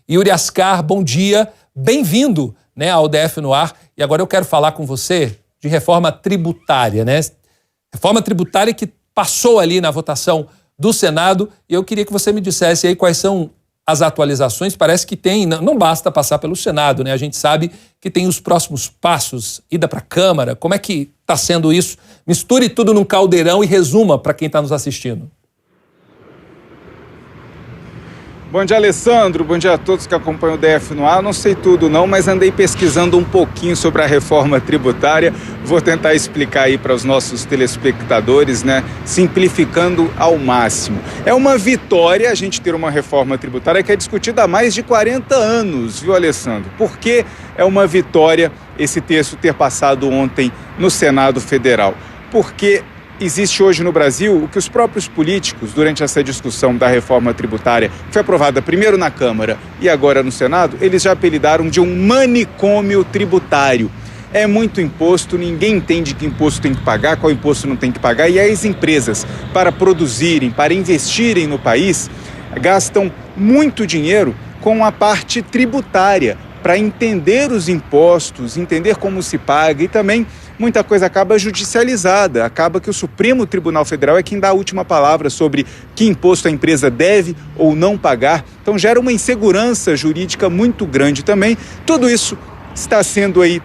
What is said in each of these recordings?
Yuri Ascar, bom dia, bem-vindo, né, ao DF no Ar. E agora eu quero falar com você de reforma tributária, né? Reforma tributária que passou ali na votação do Senado, e eu queria que você me dissesse aí quais são as atualizações. Parece que tem, não basta passar pelo Senado, né? A gente sabe que tem os próximos passos, ida para a Câmara. Como é que está sendo isso? Misture tudo num caldeirão e resuma para quem está nos assistindo. Bom dia, Alessandro. Bom dia a todos que acompanham o DF no Ar. Não sei tudo não, mas andei pesquisando um pouquinho sobre a reforma tributária. Vou tentar explicar aí para os nossos telespectadores, né? Simplificando ao máximo. É uma vitória a gente ter uma reforma tributária que é discutida há mais de 40 anos, viu, Alessandro? Por que é uma vitória esse texto ter passado ontem no Senado Federal? Porque existe hoje no Brasil o que os próprios políticos, durante essa discussão da reforma tributária, que foi aprovada primeiro na Câmara e agora no Senado, eles já apelidaram de um manicômio tributário. É muito imposto, ninguém entende que imposto tem que pagar, qual imposto não tem que pagar, e as empresas, para produzirem, para investirem no país, gastam muito dinheiro com a parte tributária, para entender os impostos, entender como se paga, e também muita coisa acaba judicializada, acaba que o Supremo Tribunal Federal é quem dá a última palavra sobre que imposto a empresa deve ou não pagar. Então gera uma insegurança jurídica muito grande também. Tudo isso está sendo aí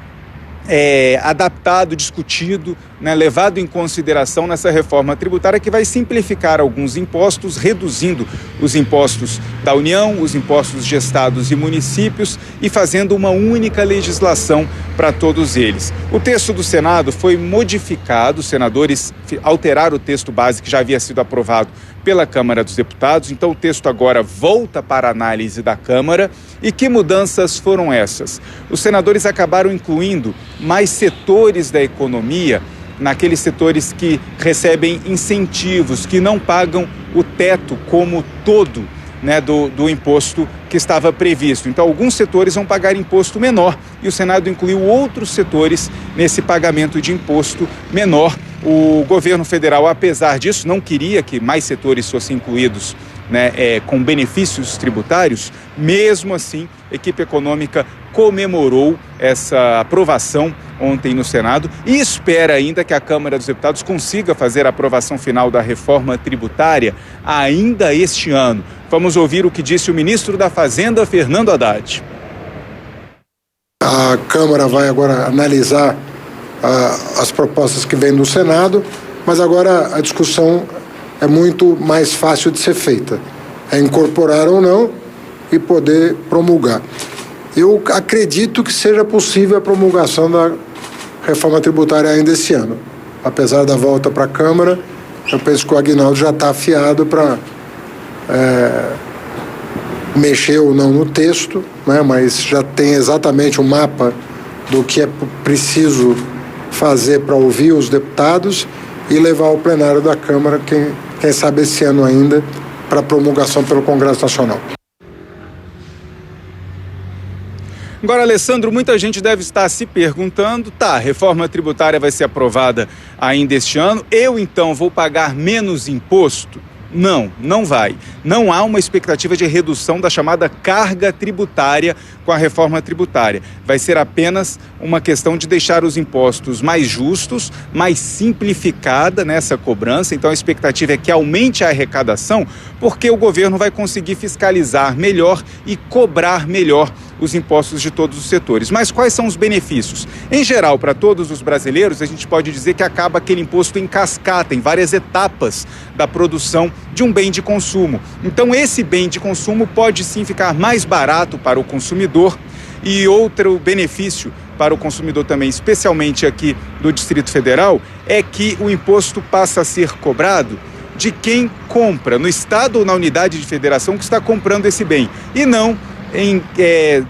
adaptado, discutido, né, levado em consideração nessa reforma tributária que vai simplificar alguns impostos, reduzindo os impostos da União, os impostos de estados e municípios e fazendo uma única legislação para todos eles. O texto do Senado foi modificado, os senadores alteraram o texto base que já havia sido aprovado pela Câmara dos Deputados, então o texto agora volta para a análise da Câmara. E que mudanças foram essas? Os senadores acabaram incluindo mais setores da economia, naqueles setores que recebem incentivos, que não pagam o teto como todo, né, do imposto que estava previsto. Então, alguns setores vão pagar imposto menor e o Senado incluiu outros setores nesse pagamento de imposto menor. O governo federal, apesar disso, não queria que mais setores fossem incluídos, né, com benefícios tributários. Mesmo assim, a equipe econômica comemorou essa aprovação ontem no Senado e espera ainda que a Câmara dos Deputados consiga fazer a aprovação final da reforma tributária ainda este ano. Vamos ouvir o que disse o ministro da Fazenda, Fernando Haddad. A Câmara vai agora analisar as propostas que vêm do Senado, mas agora a discussão é muito mais fácil de ser feita. É incorporar ou não e poder promulgar. Eu acredito que seja possível a promulgação da reforma tributária ainda esse ano. Apesar da volta para a Câmara, eu penso que o Aguinaldo já está afiado para mexer ou não no texto, né, mas já tem exatamente um mapa do que é preciso fazer para ouvir os deputados e levar ao plenário da Câmara, quem sabe esse ano ainda, para promulgação pelo Congresso Nacional. Agora, Alessandro, muita gente deve estar se perguntando, a reforma tributária vai ser aprovada ainda este ano, eu então vou pagar menos imposto? Não, não vai. Não há uma expectativa de redução da chamada carga tributária com a reforma tributária. Vai ser apenas uma questão de deixar os impostos mais justos, mais simplificada nessa cobrança. Então a expectativa é que aumente a arrecadação, porque o governo vai conseguir fiscalizar melhor e cobrar melhor os impostos de todos os setores. Mas quais são os benefícios? Em geral, para todos os brasileiros, a gente pode dizer que acaba aquele imposto em cascata, em várias etapas da produção de um bem de consumo. Então, esse bem de consumo pode sim ficar mais barato para o consumidor. E outro benefício para o consumidor também, especialmente aqui do Distrito Federal, é que o imposto passa a ser cobrado de quem compra, no estado ou na unidade de federação que está comprando esse bem, e não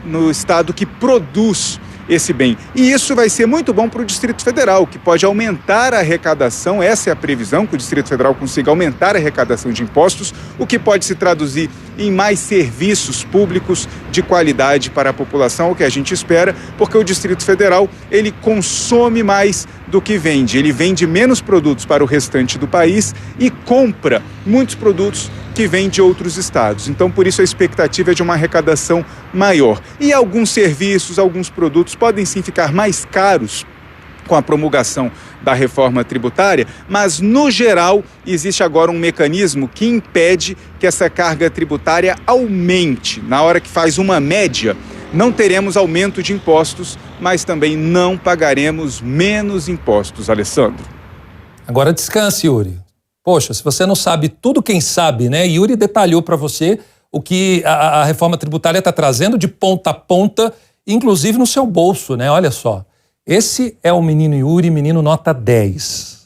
no estado que produz esse bem. E isso vai ser muito bom para o Distrito Federal, que pode aumentar a arrecadação. Essa é a previsão, que o Distrito Federal consiga aumentar a arrecadação de impostos, o que pode se traduzir em mais serviços públicos de qualidade para a população, o que a gente espera, porque o Distrito Federal, ele consome mais do que vende. Ele vende menos produtos para o restante do país e compra muitos produtos que vêm de outros estados. Então, por isso, a expectativa é de uma arrecadação maior. E alguns serviços, alguns produtos podem sim ficar mais caros com a promulgação da reforma tributária, mas, no geral, existe agora um mecanismo que impede que essa carga tributária aumente. Na hora que faz uma média, não teremos aumento de impostos, mas também não pagaremos menos impostos, Alessandro. Agora descanse, Yuri. Poxa, se você não sabe tudo, quem sabe, né? Yuri detalhou para você o que a reforma tributária está trazendo de ponta a ponta, inclusive no seu bolso, né? Olha só. Esse é o menino Yuri, menino nota 10.